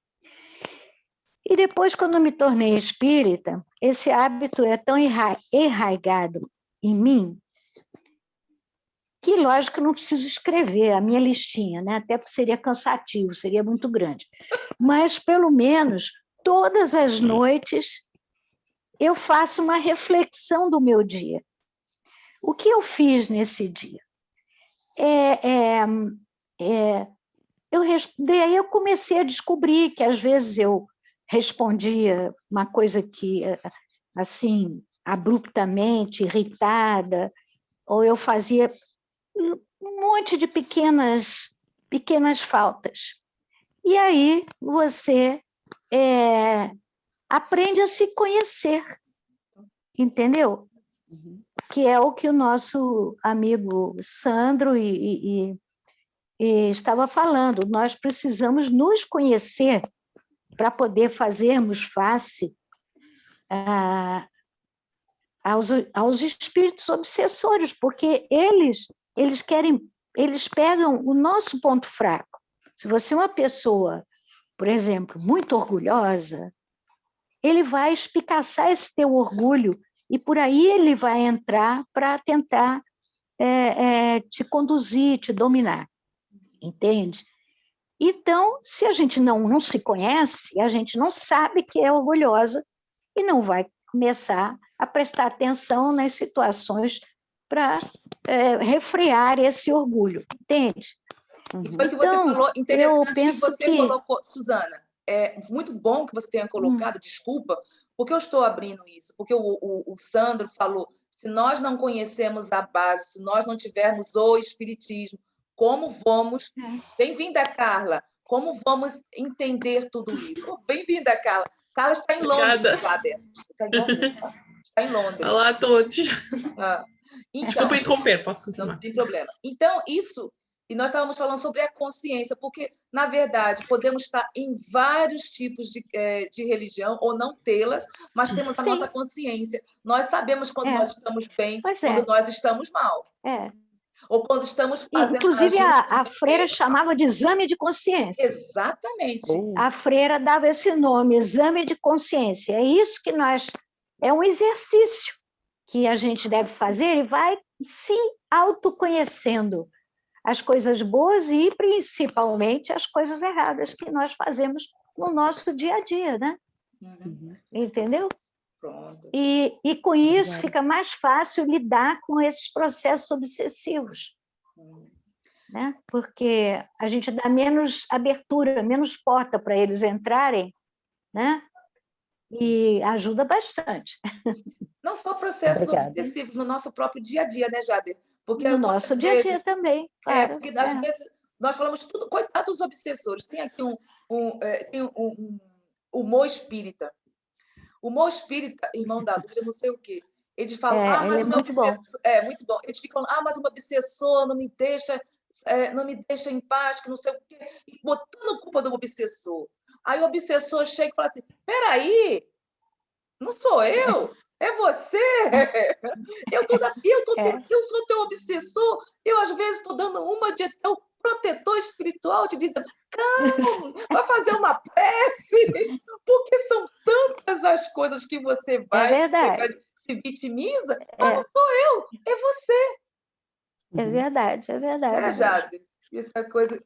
E depois, quando eu me tornei espírita, esse hábito é tão enraizado em mim que, lógico, eu não preciso escrever a minha listinha, né? Até porque seria cansativo, seria muito grande. Mas, pelo menos, todas as noites eu faço uma reflexão do meu dia. O que eu fiz nesse dia? Daí eu comecei a descobrir que, às vezes, eu respondia uma coisa que, assim, abruptamente, irritada, ou eu fazia um monte de pequenas faltas. E aí você aprende a se conhecer, entendeu? Que é o que o nosso amigo Sandro estava falando. Nós precisamos nos conhecer para poder fazermos face aos espíritos obsessores, porque eles pegam o nosso ponto fraco. Se você é uma pessoa, por exemplo, muito orgulhosa, ele vai espicaçar esse teu orgulho e por aí ele vai entrar para tentar te conduzir, te dominar, entende? Então, se a gente não se conhece, a gente não sabe que é orgulhosa e não vai começar a prestar atenção nas situações para refrear esse orgulho, entende? E foi o que você falou, interessante que você colocou, Suzana, é muito bom que você tenha colocado, desculpa, porque eu estou abrindo isso, porque o Sandro falou, se nós não conhecemos a base, se nós não tivermos o espiritismo, como vamos... Bem-vinda, Carla. Como vamos entender tudo isso? Bem-vinda, Carla. Carla está em Londres, Jader. Está em Londres. Olá a todos. Então, desculpa interromper, pode continuar. Não tem problema. Então, isso... E nós estávamos falando sobre a consciência, porque, na verdade, podemos estar em vários tipos de religião, ou não tê-las, mas temos a nossa consciência. Nós sabemos quando nós estamos bem, quando nós estamos mal. Ou quando estamos fazendo... Inclusive, a freira chamava de exame de consciência. Exatamente. A freira dava esse nome, exame de consciência. É isso que é um exercício que a gente deve fazer e vai se autoconhecendo as coisas boas e, principalmente, as coisas erradas que nós fazemos no nosso dia a dia, né? Entendeu? Pronto. E com isso fica mais fácil lidar com esses processos obsessivos, né? Porque a gente dá menos abertura, menos porta para eles entrarem, né? E ajuda bastante. Não só processos obsessivos no nosso próprio dia a dia, né, Jader? Porque no nosso dia a dia também. Claro. Porque às vezes nós falamos tudo, coitado dos obsessores. Tem aqui um humor espírita. O humor espírita, irmão da Lúcia, não sei o quê. Eles falam, mas o meu obsessor... muito bom. Eles ficam, mas o meu obsessor não me deixa em paz, que não sei o quê, e botando culpa do obsessor. Aí o obsessor chega e fala assim, peraí, não sou eu, é você. Eu sou teu obsessor, eu às vezes estou dando uma de teu protetor espiritual, te dizendo, calma, vai fazer uma prece, porque são tantas as coisas que você vai, se vitimiza, mas não sou eu, é você. É verdade, é verdade. Jade, isso é coisa...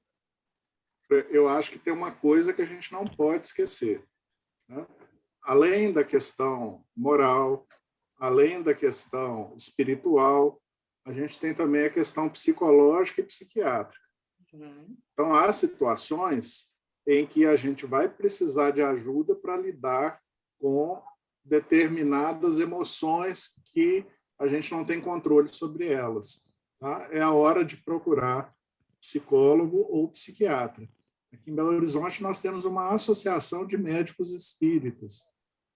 Eu acho que tem uma coisa que a gente não pode esquecer. né? Além da questão moral, além da questão espiritual, a gente tem também a questão psicológica e psiquiátrica. Então, há situações em que a gente vai precisar de ajuda para lidar com determinadas emoções que a gente não tem controle sobre elas. Tá? É a hora de procurar psicólogo ou psiquiatra. Aqui em Belo Horizonte, nós temos uma associação de médicos espíritas,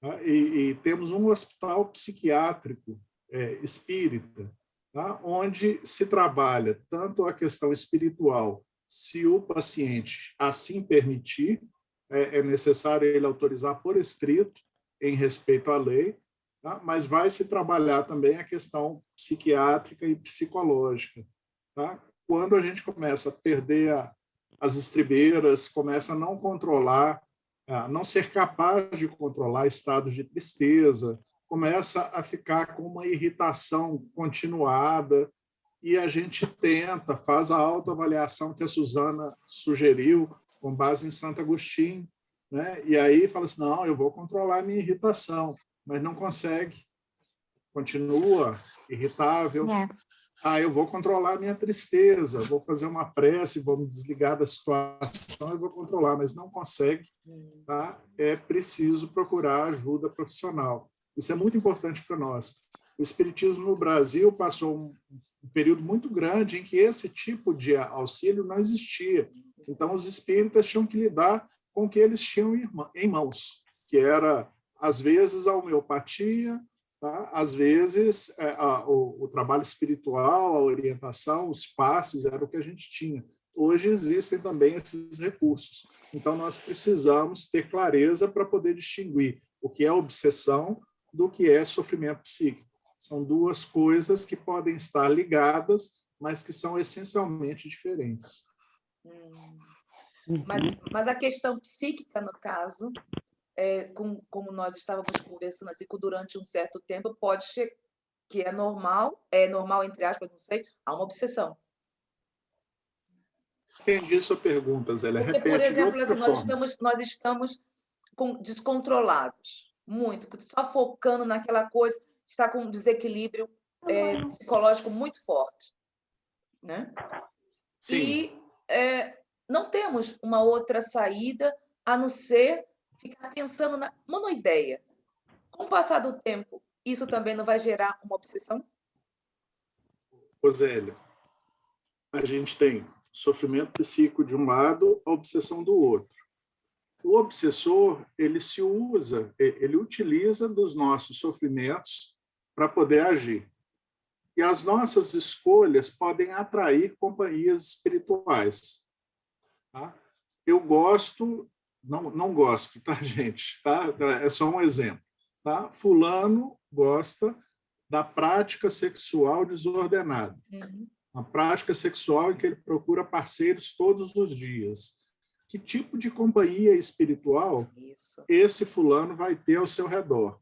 tá? E temos um hospital psiquiátrico espírita, tá? Onde se trabalha tanto a questão espiritual, se o paciente assim permitir, é necessário ele autorizar por escrito, em respeito à lei, tá? Mas vai se trabalhar também a questão psiquiátrica e psicológica. Tá? Quando a gente começa a perder as estribeiras, começa a não controlar, a não ser capaz de controlar estados de tristeza, começa a ficar com uma irritação continuada, e a gente tenta, faz a autoavaliação que a Suzana sugeriu, com base em Santo Agostinho, né? E aí fala assim, não, eu vou controlar a minha irritação, mas não consegue, continua irritável. Eu vou controlar a minha tristeza, vou fazer uma prece, vou me desligar da situação, eu vou controlar, mas não consegue. Tá? É preciso procurar ajuda profissional. Isso é muito importante para nós. O Espiritismo no Brasil passou um período muito grande em que esse tipo de auxílio não existia. Então, os espíritas tinham que lidar com o que eles tinham em mãos, que era, às vezes, a homeopatia, tá? Às vezes, o trabalho espiritual, a orientação, os passes, era o que a gente tinha. Hoje existem também esses recursos. Então, nós precisamos ter clareza para poder distinguir o que é obsessão do que é sofrimento psíquico. São duas coisas que podem estar ligadas, mas que são essencialmente diferentes. Mas a questão psíquica, no caso, como nós estávamos conversando assim, que durante um certo tempo pode ser que é normal entre aspas, não sei, há uma obsessão. Entendi sua pergunta, Zélia. Porque, repete por exemplo, de outra assim, nós estamos descontrolados, muito, só focando naquela coisa, está com um desequilíbrio psicológico muito forte, né? Sim. E não temos uma outra saída a não ser ficar pensando na monoideia. Com o passar do tempo, isso também não vai gerar uma obsessão? Zélia, a gente tem sofrimento psíquico de um lado, a obsessão do outro. O obsessor, ele utiliza dos nossos sofrimentos para poder agir. E as nossas escolhas podem atrair companhias espirituais. Tá? Eu gosto, não gosto, tá, gente? Tá? É só um exemplo. Tá? Fulano gosta da prática sexual desordenada. Uma prática sexual em que ele procura parceiros todos os dias. Que tipo de companhia espiritual esse fulano vai ter ao seu redor?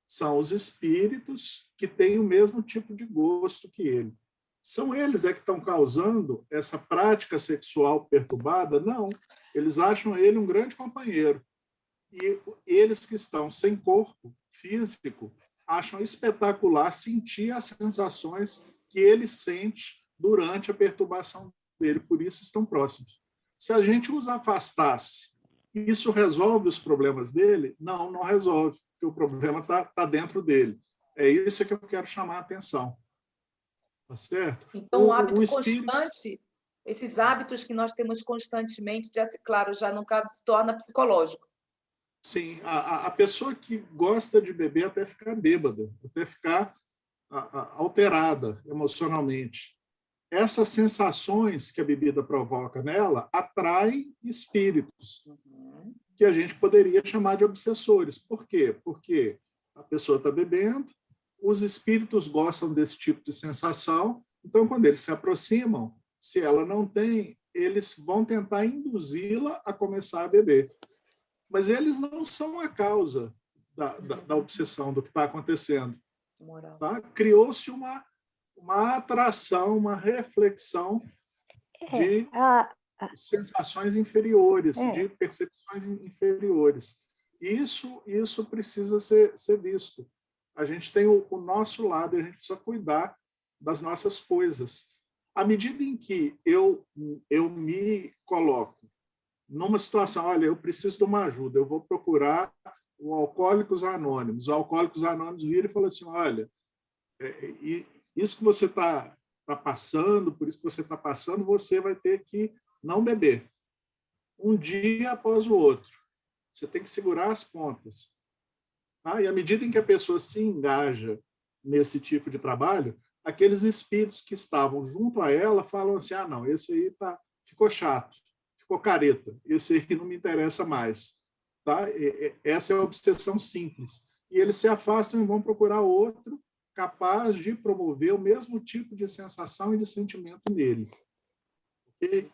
São os espíritos que têm o mesmo tipo de gosto que ele. São eles que estão causando essa prática sexual perturbada? Não. Eles acham ele um grande companheiro. E eles que estão sem corpo físico acham espetacular sentir as sensações que ele sente durante a perturbação dele. Por isso estão próximos. Se a gente os afastasse, isso resolve os problemas dele? Não, não resolve, porque o problema está dentro dele. É isso que eu quero chamar a atenção. Tá certo? Então, o hábito constante, esses hábitos que nós temos constantemente, claro, já no caso se torna psicológico. Sim, a pessoa que gosta de beber até ficar bêbada, até ficar alterada emocionalmente. Essas sensações que a bebida provoca nela atraem espíritos, que a gente poderia chamar de obsessores. Por quê? Porque a pessoa está bebendo, os espíritos gostam desse tipo de sensação, então, quando eles se aproximam, se ela não tem, eles vão tentar induzi-la a começar a beber. Mas eles não são a causa da obsessão, do que está acontecendo. Tá? Criou-se uma atração, uma reflexão de sensações inferiores, de percepções inferiores. Isso precisa ser visto. A gente tem o nosso lado e a gente precisa cuidar das nossas coisas. À medida em que eu me coloco numa situação, olha, eu preciso de uma ajuda, eu vou procurar o Alcoólicos Anônimos. O Alcoólicos Anônimos vira e fala assim, olha, isso que você está passando, por isso que você está passando, você vai ter que não beber. Um dia após o outro. Você tem que segurar as pontas. Tá? E à medida em que a pessoa se engaja nesse tipo de trabalho, aqueles espíritos que estavam junto a ela falam assim, não, esse aí ficou chato, ficou careta, esse aí não me interessa mais. Tá? Essa é a obsessão simples. E eles se afastam e vão procurar outro capaz de promover o mesmo tipo de sensação e de sentimento nele. Ok?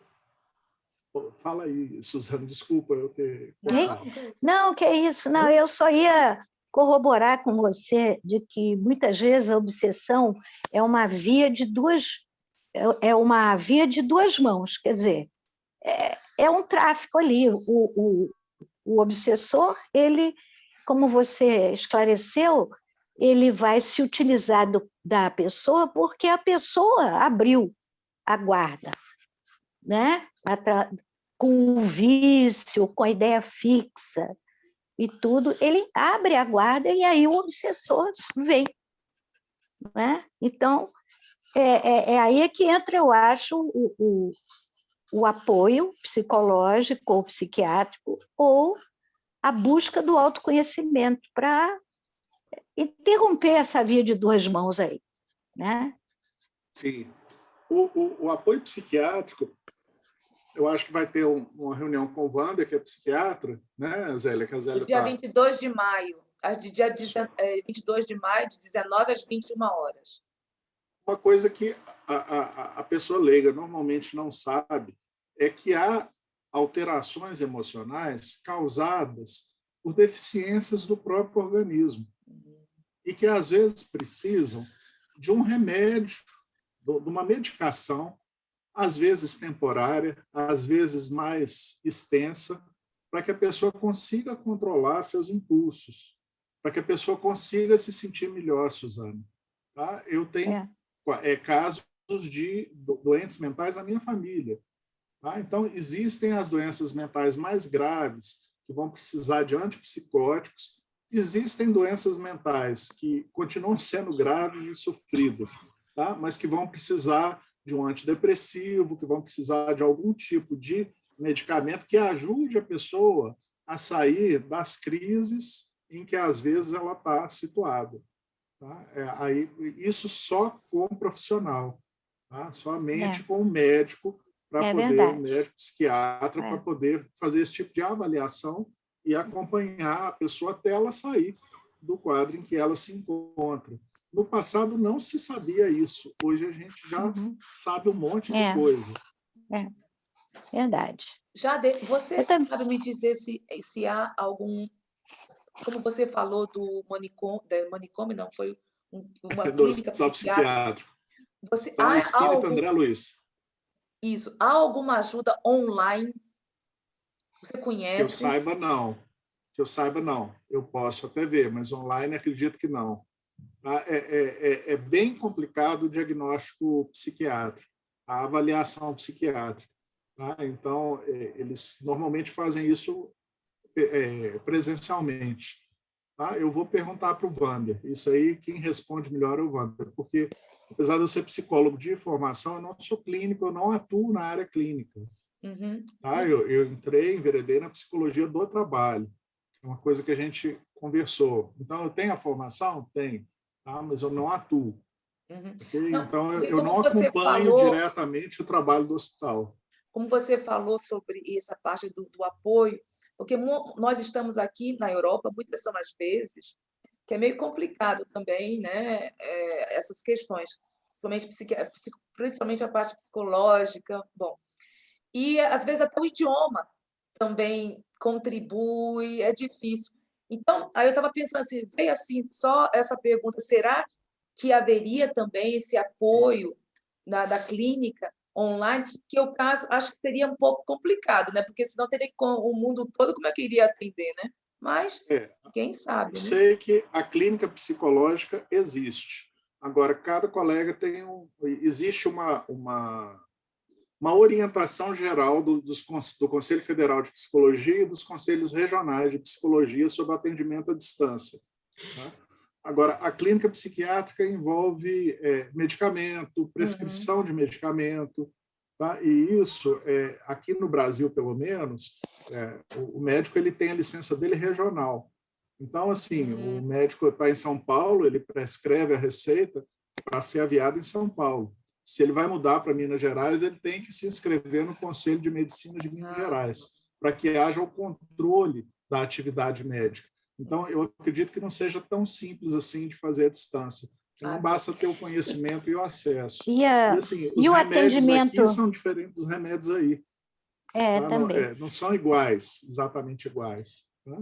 Fala aí, Suzana, desculpa eu ter cortado. Não, que é isso. Não, eu só ia corroborar com você de que muitas vezes a obsessão é uma via de duas mãos, quer dizer, é um tráfico ali. O obsessor, ele, como você esclareceu, ele vai se utilizar da pessoa porque a pessoa abriu a guarda, né? Com o vício, com a ideia fixa e tudo, ele abre a guarda e aí o obsessor vem. Né? Então, é aí que entra, eu acho, o apoio psicológico ou psiquiátrico ou a busca do autoconhecimento para interromper essa via de duas mãos aí. Né? Sim. O apoio psiquiátrico, eu acho que vai ter uma reunião com o Wander, que é psiquiatra, né, Zélia? Que a Zélia dia 22 de maio, dia 22 de maio, de 19 às 21 horas. Uma coisa que a pessoa leiga normalmente não sabe é que há alterações emocionais causadas por deficiências do próprio organismo e que, às vezes, precisam de um remédio, de uma medicação, às vezes temporária, às vezes mais extensa, para que a pessoa consiga controlar seus impulsos, para que a pessoa consiga se sentir melhor, Suzana. Tá? Eu tenho casos de doentes mentais na minha família. Tá? Então, existem as doenças mentais mais graves, que vão precisar de antipsicóticos, existem doenças mentais que continuam sendo graves e sofridas, tá? Mas que vão precisar de um antidepressivo, que vão precisar de algum tipo de medicamento que ajude a pessoa a sair das crises em que, às vezes, ela está situada. Tá? Isso só com o profissional, tá? Somente com o médico, para poder, o médico psiquiatra, para poder fazer esse tipo de avaliação e acompanhar a pessoa até ela sair do quadro em que ela se encontra. No passado não se sabia isso. Hoje a gente já sabe um monte de coisa. Verdade. Jade, você sabe me dizer se há algum... Como você falou do manicômio, não, foi uma clínica psiquiátrica. Há Espírito André Luiz. Isso. Há alguma ajuda online? Você conhece? Que eu saiba, não. Que eu saiba, não. Eu posso até ver, mas online acredito que não. É bem complicado o diagnóstico psiquiátrico, a avaliação psiquiátrica. Tá? Então, eles normalmente fazem isso presencialmente. Tá? Eu vou perguntar para o Wander. Isso aí, quem responde melhor é o Wander, porque, apesar de eu ser psicólogo de formação, eu não sou clínico, eu não atuo na área clínica. Tá? Eu enveredei na psicologia do trabalho, é uma coisa que a gente conversou. Então, eu tenho a formação? Tenho. Tá? Mas eu não atuo. Okay? Não, então, eu não acompanho diretamente o trabalho do hospital. Como você falou sobre essa parte do apoio, porque nós estamos aqui na Europa, muitas são as vezes, que é meio complicado também, né? Essas questões, principalmente a parte psicológica. Bom, e às vezes até o idioma também contribui, é difícil. Então, aí eu estava pensando assim, veio assim, só essa pergunta, será que haveria também esse apoio da clínica online, que o caso acho que seria um pouco complicado, né? Porque senão teria que com o mundo todo, como é que iria atender, né? Mas quem sabe, né? Sei que a clínica psicológica existe. Agora, cada colega tem existe uma orientação geral do Conselho Federal de Psicologia e dos Conselhos Regionais de Psicologia sobre atendimento à distância. Né? Agora, a clínica psiquiátrica envolve medicamento, prescrição de medicamento, tá? E isso, aqui no Brasil, pelo menos, o médico ele tem a licença dele regional. Então, assim, o médico está em São Paulo, ele prescreve a receita para ser aviado em São Paulo. Se ele vai mudar para Minas Gerais, ele tem que se inscrever no Conselho de Medicina de Minas Gerais, para que haja o controle da atividade médica. Então, eu acredito que não seja tão simples assim de fazer à distância. Não basta ter o conhecimento e o acesso. E assim, os o remédios atendimento aqui são diferentes dos remédios aí. Tá? também. Não são iguais, exatamente iguais. Tá?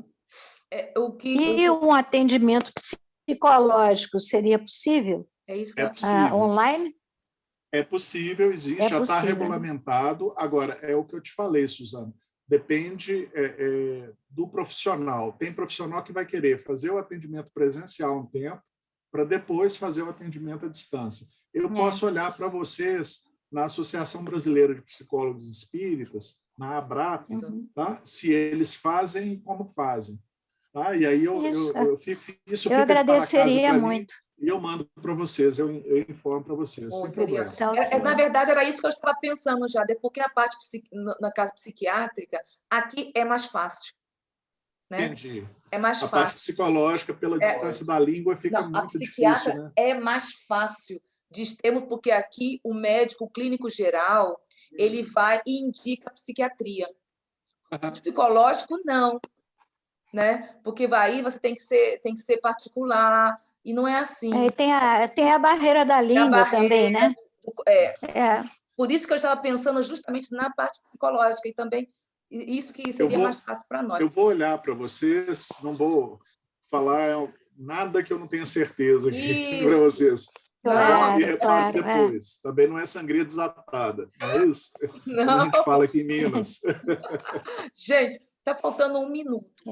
E um atendimento psicológico seria possível? É isso que É possível. Online? É possível, existe, já está regulamentado. Agora, é o que eu te falei, Suzana. Depende do profissional. Tem profissional que vai querer fazer o atendimento presencial um tempo, para depois fazer o atendimento à distância. Eu posso olhar para vocês na Associação Brasileira de Psicólogos Espíritas, na ABRAP, tá? Se eles fazem e como fazem. Tá? E aí eu fica agradeceria muito. E eu mando para vocês, eu informo para vocês, sem problema. Na verdade, era isso que eu estava pensando já, porque a parte na casa psiquiátrica, aqui é mais fácil. Né? Entendi. É mais fácil. A parte psicológica, pela distância da língua, fica muito difícil. Né? É mais fácil de termos, porque aqui o médico, o clínico geral, ele vai e indica a psiquiatria. O psicológico, não. Né? Porque você tem que ser particular, e não é assim. Tem a barreira da língua também, né? Por isso que eu estava pensando justamente na parte psicológica, e também isso que seria mais fácil para nós. Eu vou olhar para vocês, não vou falar nada que eu não tenha certeza aqui para vocês. Claro, e repasse depois. Também não é sangria desatada, não é isso? Não. Como a gente fala aqui em Minas. Gente, está faltando 1 minuto.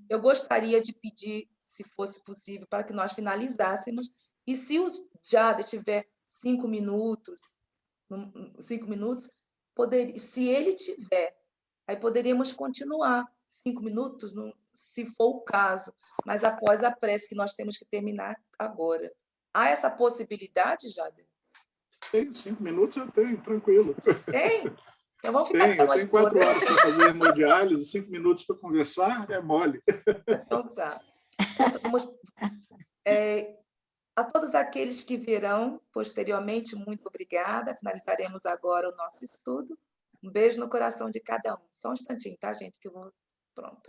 Eu gostaria de pedir, se fosse possível, para que nós finalizássemos. E se o Jade tiver 5 minutos, se ele tiver, aí poderíamos continuar 5 minutos, se for o caso, mas após a prece, que nós temos que terminar agora. Há essa possibilidade, Jade? Tem 5 minutos, eu tenho, tranquilo. Tem? Então vamos ficar eu tenho 4 horas para fazer hemodiálise, 5 minutos para conversar, é mole. Então tá. A todos aqueles que virão posteriormente, muito obrigada. Finalizaremos agora o nosso estudo. Um beijo no coração de cada um. Só um instantinho, tá, gente? Que eu vou... Pronto.